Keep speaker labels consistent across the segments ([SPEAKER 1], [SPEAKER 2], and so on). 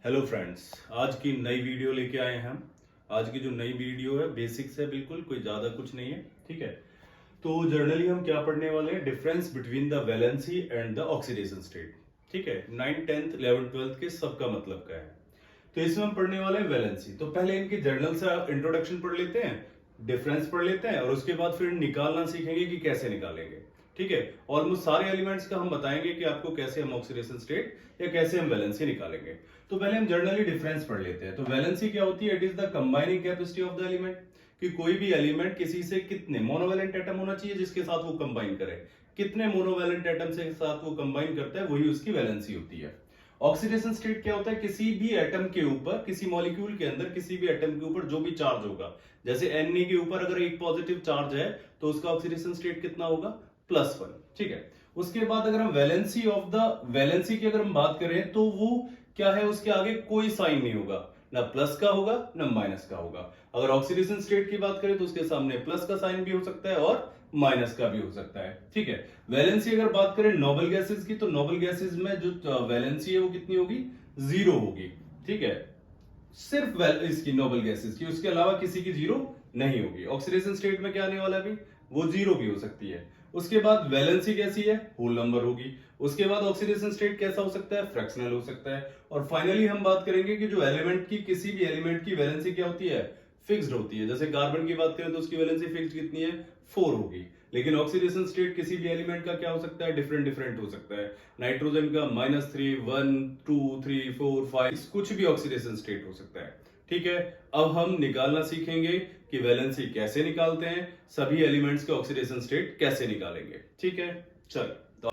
[SPEAKER 1] Hello friends, आज की नई वीडियो लेके आए हैं हम। आज की जो नई वीडियो है बेसिक्स है, बिल्कुल कोई ज्यादा कुछ नहीं है। ठीक है, तो जर्नली हम क्या पढ़ने वाले हैं, difference between the valency and the oxidation state. ठीक है, 9th 10th 11th 12th के सबका मतलब क्या है। तो इसमें हम पढ़ने वाले हैं वैलेंसी। तो पहले इनके जर्नल से इंट्रोडक्शन पढ़ लेते हैं, डिफरेंस पढ़ लेते हैं और उसके बाद फिर निकालना सीखेंगे कि कैसे निकालेंगे। ठीक है, ऑलमोस्ट सारे एलिमेंट्स का हम बताएंगे कि आपको कैसे हम ऑक्सीडेशन स्टेट या कैसे हम वैलेंसी निकालेंगे। तो पहले हम जर्नली डिफरेंस पढ़ लेते हैं। तो वैलेंसी क्या होती है? It is the combining capacity of the element, कि कोई भी एलिमेंट किसी से कितने मोनोवैलेंट एटम होना चाहिए जिसके साथ वो कंबाइन करे, कितने मोनोवैलेंट एटम से साथ वो कंबाइन करता है, वही उसकी वैलेंसी होती है। ऑक्सीडेशन स्टेट क्या होता है? किसी भी एटम के ऊपर, किसी मॉलिक्यूल के अंदर किसी भी एटम के ऊपर जो भी चार्ज होगा, जैसे Na के ऊपर अगर एक पॉजिटिव चार्ज है तो उसका ऑक्सीडेशन स्टेट कितना होगा? +1। ठीक है, उसके बाद अगर हम वैलेंसी की अगर हम बात करें तो वो क्या है? उसके आगे कोई साइन नहीं होगा, ना प्लस का होगा ना माइनस का होगा। अगर ऑक्सीडेशन स्टेट की बात करें तो उसके सामने प्लस का साइन भी हो सकता है और माइनस का भी हो सकता है। ठीक है, वैलेंसी अगर बात करें नोबल गैसेस की, तो नोबल गैसेस में जो वैलेंसी है वो कितनी होगी? 0 होगी। ठीक है, सिर्फ इसकी नोबल गैसेस की, उसके अलावा किसी की 0 नहीं होगी। ऑक्सीडेशन स्टेट में क्या आने वाला है अभी? वो 0 भी हो सकती है। उसके बाद वैलेंसी कैसी है? होल नंबर होगी। उसके बाद ऑक्सीडेशन स्टेट कैसा हो सकता है? फ्रैक्शनल हो सकता है। और फाइनली हम बात करेंगे कि जो एलिमेंट की, किसी भी एलिमेंट की वैलेंसी क्या होती है? फिक्स्ड होती है। जैसे कार्बन की बात करें तो उसकी वैलेंसी फिक्स्ड कितनी है? 4 होगी। लेकिन ऑक्सीडेशन स्टेट किसी भी एलिमेंट का क्या हो सकता है? डिफरेंट डिफरेंट हो सकता है। नाइट्रोजन का -3, 1, 2, 3, 4, 5, कुछ भी ऑक्सीडेशन स्टेट हो सकता है। ठीक है, अब हम निकालना सीखेंगे कि वैलेंसी कैसे निकालते हैं, सभी एलिमेंट्स के ऑक्सीडेशन स्टेट कैसे निकालेंगे। ठीक है, चल तो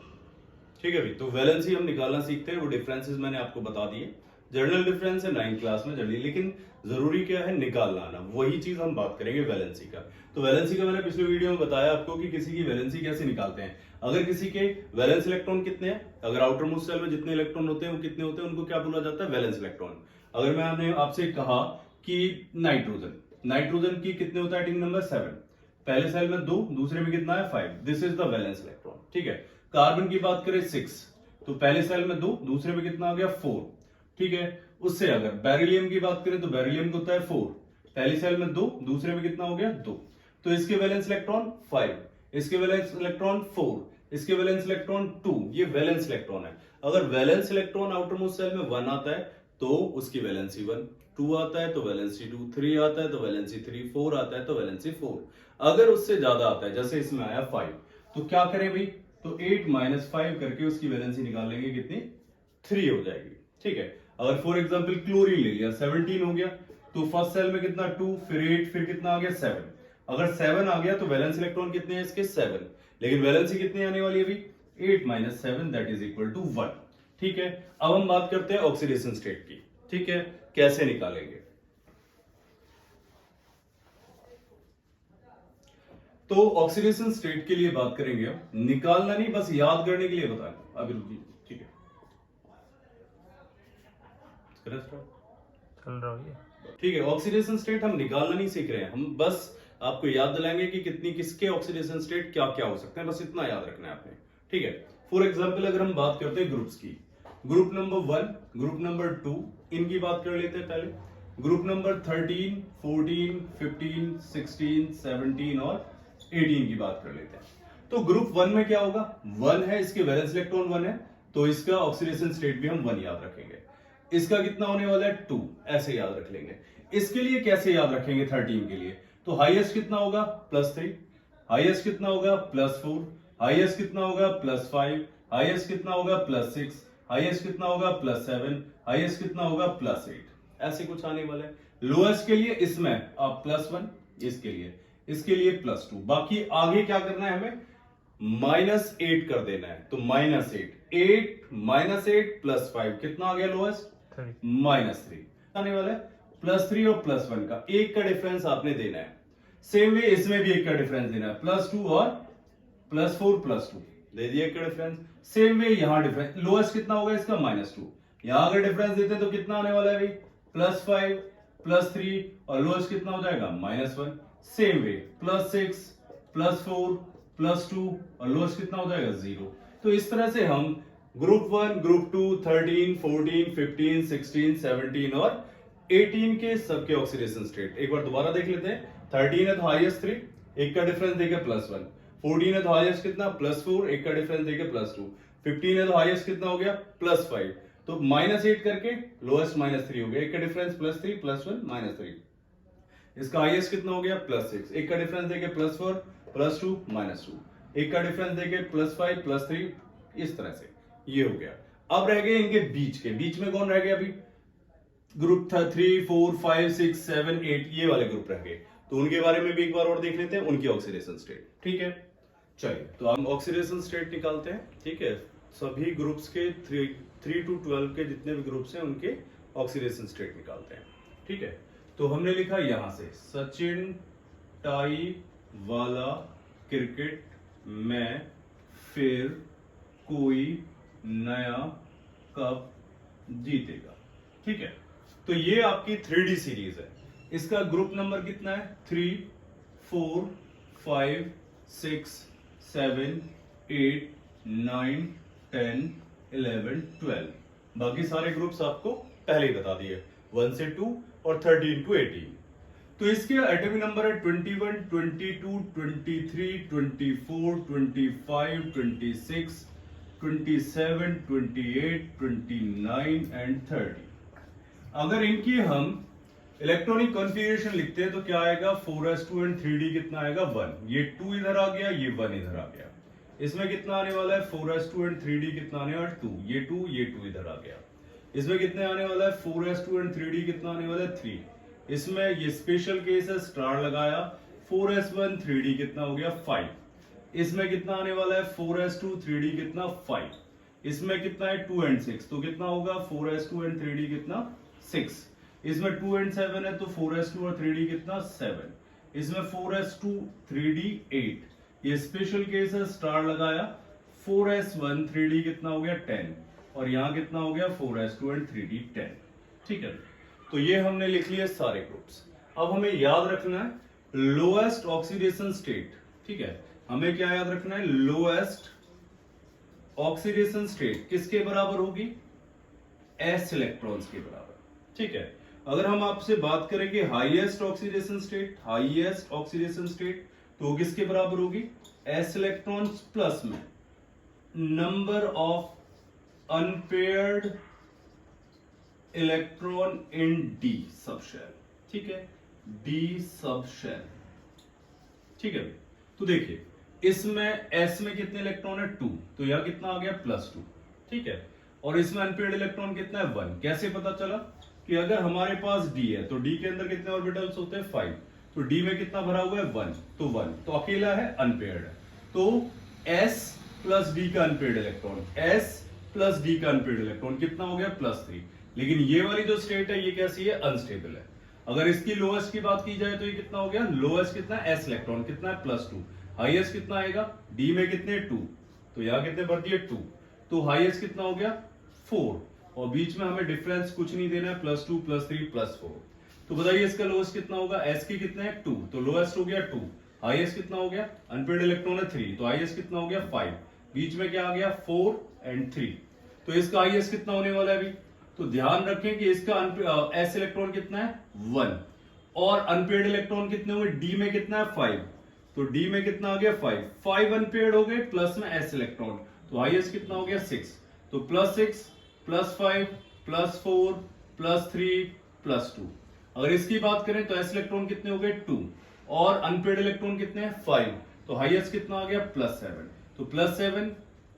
[SPEAKER 1] ठीक है भाई, तो वैलेंसी हम निकालना सीखते हैं। वो डिफरेंसेस मैंने आपको बता दिए। जर्नल डिफरेंस है 9th क्लास में जर्नली, लेकिन जरूरी क्या है? निकालना आना। वही चीज हम बात करेंगे वैलेंसी का। तो वैलेंसी का मैंने पिछले वीडियो में बताया आपको कि किसी की वैलेंसी कैसे निकालते हैं। अगर किसी के वैलेंस इलेक्ट्रॉन कितने हैं, अगर आउटर मोस्ट शेल में जितने इलेक्ट्रॉन होते हैं वो कितने होते हैं, उनको क्या बोला जाता है? Valence electron. अगर मैंने आपसे कहा कि नाइट्रोजन की कितने होता है? एटॉमिक नंबर 7, पहले सेल में 2, दूसरे में कितना है? 5। This is the valence electron. ठीक है, कार्बन की बात करें 6, तो पहले सेल में 2, दूसरे में कितना आ गया? 4। ठीक है, उससे अगर बेरिलियम की बात करें तो बेरिलियम को होता है 4, पहली सेल में 2, दूसरे में कितना हो गया? 2। तो इसके वैलेंस इलेक्ट्रॉन 5, इसके वैलेंस इलेक्ट्रॉन 4, इसके वैलेंस इलेक्ट्रॉन 2। ये वैलेंस इलेक्ट्रॉन है। अगर valence electron outermost shell में 1 आता है तो उसकी वैलेंसी 1, 2 आता है तो वैलेंसी 2, 3 आता है तो वैलेंसी 3, 4 आता है तो वैलेंसी 4। अगर उससे ज्यादा आता है, जैसे इसमें आया 5, तो क्या करें भाई? तो 8 - 5 करके उसकी वैलेंसी निकाल लेंगे, कितनी? 3 हो जाएगी। ठीक है, अगर फॉर एग्जांपल क्लोरीन ले लिया, 17 हो गया, तो फर्स्ट सेल में कितना? 2, फिर 8, फिर कितना आ गया? 7। अगर 7 आ गया तो वैलेंस इलेक्ट्रॉन कितने हैं इसके? 7। लेकिन वैलेंसी कितनी आने वाली है अभी? 8 - 7 दैट इज इक्वल टू 1। ठीक है, अब हम बात करते हैं ऑक्सीडेशन स्टेट की। ठीक है, कैसे निकालेंगे? तो ऑक्सीडेशन स्टेट के लिए बात करेंगे हम, निकालना नहीं, बस याद करने के लिए बताना अभी। रुकिए, ठीक है,
[SPEAKER 2] चल रहा है।
[SPEAKER 1] ठीक है। ऑक्सीडेशन स्टेट हम निकालना नहीं सीख रहे हैं, हम बस आपको याद दिलाएंगे कि कितनी किसके ऑक्सीडेशन स्टेट क्या क्या हो सकते हैं, बस इतना याद रखना है आपने। ठीक है, फॉर एग्जांपल अगर हम बात करते हैं ग्रुप्स की, ग्रुप नंबर 1, ग्रुप नंबर 2, इनकी बात कर लेते हैं पहले। ग्रुप नंबर 13, 14, 15, 16, 17 और 18 की बात कर लेते हैं। तो ग्रुप 1 में क्या होगा? 1 है, इसके वैलेंस इलेक्ट्रॉन 1 है, तो इसका ऑक्सीडेशन स्टेट भी हम 1 याद रखेंगे। इसका कितना होने वाला है? 2, ऐसे याद रख लेंगे। इसके लिए कैसे याद रखेंगे? 13 के लिए तो हाईएस्ट कितना होगा? +3, हाईएस्ट कितना होगा? +4, हाईएस्ट कितना होगा? +5, हाईएस्ट कितना होगा? +6, हाईएस्ट कितना होगा? +7, हाईएस्ट कितना होगा? +8। ऐसे कुछ आने वाला है। लोएस्ट के लिए इसमें आप +1, इसके लिए +2। बाकी आगे क्या करना है हमें? -8 कर देना है। तो -8, 8 - 8 +5 कितना आ गया लोएस्ट? -3 आने वाला है। +3 और +1 का एक का डिफरेंस आपने देना है। सेम वे इसमें भी एक का डिफरेंस देना है, +2 और +4 +2 दे दिया एक का डिफरेंस। सेम वे यहां डिफरेंस, लोएस्ट कितना होगा इसका? -2। यहां अगर डिफरेंस देते हैं तो कितना आने वाला है भाई? +5 +3 और लोएस्ट कितना हो जाएगा? -1। सेम वे +6 +4 +2 और लोएस्ट कितना हो जाएगा? 0। तो इस तरह से हम ग्रुप 1, ग्रुप 2, 13, 14, 15, 16, 17 और 18 के सबके ऑक्सीडेशन स्टेट एक बार दोबारा देख लेते हैं। 13 है तो हाईएस्ट 3, एक का डिफरेंस देके +1। 14 है तो हाईएस्ट कितना +4, एक का डिफरेंस देके +2। 15 है तो हाईएस्ट कितना हो गया +5, तो -8 करके लोएस्ट -3 हो गया, एक का डिफरेंस +3 +1 -3। इसका हाईएस्ट कितना हो गया +6, एक का डिफरेंस देके +4 +2 -2, एक का डिफरेंस देके +5 +3, इस तरह से ये हो गया। अब रह गए इनके बीच में कौन रह गया अभी? ग्रुप था 3, 4, 5, 6, 7, 8, ये वाले ग्रुप रह गए, तो उनके बारे में भी एक बार और देख लेते हैं, उनकी ऑक्सीडेशन स्टेट। ठीक है, चलिए तो हम ऑक्सीडेशन स्टेट निकालते हैं। ठीक है, सभी ग्रुप्स के 3 to 12 के जितने भी ग्रुप्स हैं उनके ऑक्सीडेशन स्टेट निकालते हैं। ठीक है, तो हमने लिखा यहां से सचिन टाई वाला क्रिकेट में फिर कोई नया कप जीतेगा। ठीक है, तो ये आपकी 3D सीरीज है। इसका ग्रुप नंबर कितना है? 3, 4, 5, 6, 7, 8, 9, 10, 11, 12। बाकी सारे ग्रुप्स आपको पहले ही बता दिए, 1 से 2 और 13 to 18। तो इसके एटॉमिक नंबर है 21, 22, 23, 24, 25, 26, 27, 28, 29 एंड 30। अगर इनकी हम इलेक्ट्रॉनिक कॉन्फ़िगरेशन लिखते हैं तो क्या आएगा? 4s2 एंड 3d कितना आएगा? 1। ये 2 इधर आ गया, ये 1 इधर आ गया। इसमें कितना आने वाला है? 4s2 एंड 3d कितना आने वाला है? 2। ये 2 इधर आ गया। इसमें कितने आने वाला है? 4s2 एंड 3d कितना आने वाला है? 3। इसमें ये स्पेशल केस है, स्टार लगाया, 4s1 3d कितना हो गया? 5। इसमें कितना आने वाला है? 4s2 3d कितना? 5। इसमें कितना है? 2 एंड 6, तो कितना होगा? 4s2 एंड 3d कितना? 6। इसमें 2 एंड 7 है, तो 4s2 और 3d कितना? 7। इसमें 4s2 3d 8। ये स्पेशल केस है, स्टार लगाया, 4s1 3d कितना हो गया? 10। और यहां कितना हो गया? 4s2 and 3d 10। ठीक है, तो ये हमने लिख लिए सारे ग्रुप्स। अब हमें याद रखना है लोएस्ट ऑक्सीडेशन स्टेट। ठीक है, हमें क्या याद रखना है? लोएस्ट ऑक्सीडेशन स्टेट किसके बराबर होगी? s इलेक्ट्रॉन्स के बराबर। ठीक है, अगर हम आपसे बात करेंगे highest oxidation state, highest oxidation state तो किसके बराबर होगी? s इलेक्ट्रॉन्स प्लस में number of unpaired electron in d subshell. ठीक है, d सब शेल। ठीक है, तो देखिए इसमें s में कितने इलेक्ट्रॉन है? 2, तो यहां कितना आ गया? +2। ठीक है, और इसमें अनपेयर्ड इलेक्ट्रॉन कितना है? 1। कैसे पता चला? कि अगर हमारे पास d है तो d के अंदर कितने ऑर्बिटल्स होते हैं? 5। तो d में कितना भरा हुआ है? 1, तो 1 तो अकेला है, अनपेयर्ड है। तो s प्लस d का unpaired electron, s plus d का अनपेयर्ड इलेक्ट्रॉन कितना हो गया? +3। लेकिन ये वाली जो स्टेट है ये कैसी है? अनस्टेबल है। अगर इसकी लोएस्ट की बात की जाए तो ये कितना हो गया? लोएस्ट कितना है? s इलेक्ट्रॉन कितना है? +2। हाईएस्ट कितना आएगा? d में कितने? 2, तो यहां कितने भर दिए? 2, तो हाईएस्ट कितना हो गया? 4। और बीच में हमें डिफरेंस कुछ नहीं देना है, +2 +3 +4। तो बताइए इसका लोएस्ट कितना होगा? s की कितने है? 2, तो लोएस्ट हो गया 2। हाईएस्ट कितना हो गया? अनपेयर्ड इलेक्ट्रॉन है 3, तो हाईएस्ट कितना हो गया? 5। बीच में क्या आ गया? 4 एंड 3। तो इसका हाईएस्ट कितना होने वाला है अभी? तो ध्यान रखें कि इसका s इलेक्ट्रॉन कितना है? 1। और अनपेयर्ड इलेक्ट्रॉन कितने हुए? d में कितना है? 5, तो d में कितना आ गया? 5 अनपेयर्ड हो गए, प्लस में s इलेक्ट्रॉन, तो हाईएस्ट कितना हो गया? 6। तो +6 +5 +4 +3 +2। अगर इसकी बात करें तो s इलेक्ट्रॉन कितने हो गए? 2। और अनपेयर्ड इलेक्ट्रॉन कितने हैं? 5। तो हाईएस्ट कितना आ गया? +7। तो +7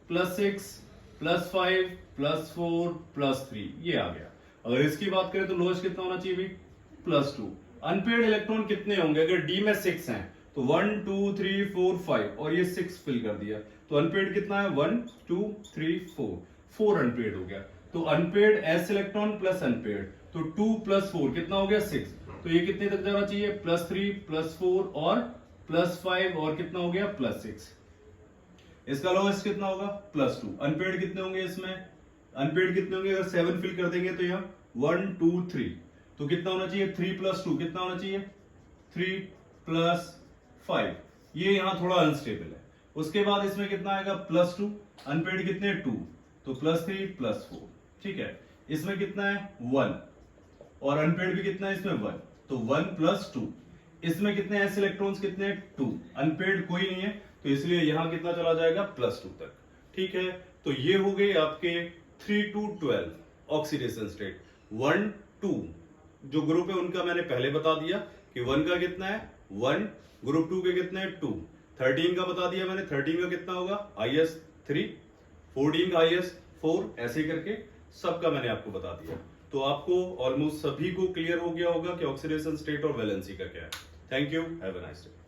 [SPEAKER 1] +6 +5 +4 +3 ये आ गया। अगर इसकी बात करें तो लोएस्ट कितना होना चाहिए भी? +2। अनपेयर्ड इलेक्ट्रॉन कितने होंगे? अगर d में 6 हैं तो 1 2 3 4 5 और ये 6 फिल कर दिया, तो अनपेयर्ड कितना है? 1 2 3 4 अनपेयर्ड हो गया। तो unpaired s electron plus unpaired, तो 2 + 4 कितना हो गया? 6। तो ये कितने तक जाना चाहिए? +3 +4 और +5 और कितना हो गया? +6। इसका लोएस्ट कितना होगा? +2। अनपेयर्ड कितने होंगे इसमें? अनपेयर्ड कितने होंगे? अगर 7 फिल कर देंगे तो यहाँ 1 2 3, तो कितना होना चाहिए? 3 + 2 कितना होना चाहिए? 3 + 5। ये यहाँ थोड़ा अनस्टेबल है। उसके बाद इसमें कितना आएगा? +2। अनपेयर्ड कितने? 2, तो +3 +4, ठीक है। इसमें कितना है 1 और अनपेड भी कितना है इसमें 1, तो 1 + 2। इसमें कितने s इलेक्ट्रॉन्स कितने हैं 2, अनपेड कोई नहीं है, तो इसलिए यहां कितना चला जाएगा +2 तक, ठीक है। तो ये हो गए आपके 3 to 12 ऑक्सीडेशन स्टेट। 1 2 जो ग्रुप है उनका मैंने पहले बता दिया कि 1 का कितना है 1, ग्रुप 2 के कितने हैं 2, 13 का बता दिया मैंने, 13 का कितना होगा IS 3, 14 का IS 4, ऐसे करके सबका मैंने आपको बता दिया। तो आपको ऑलमोस्ट सभी को क्लियर हो गया होगा कि ऑक्सीडेशन स्टेट और वैलेंसी का क्या है। Thank you, have a nice day.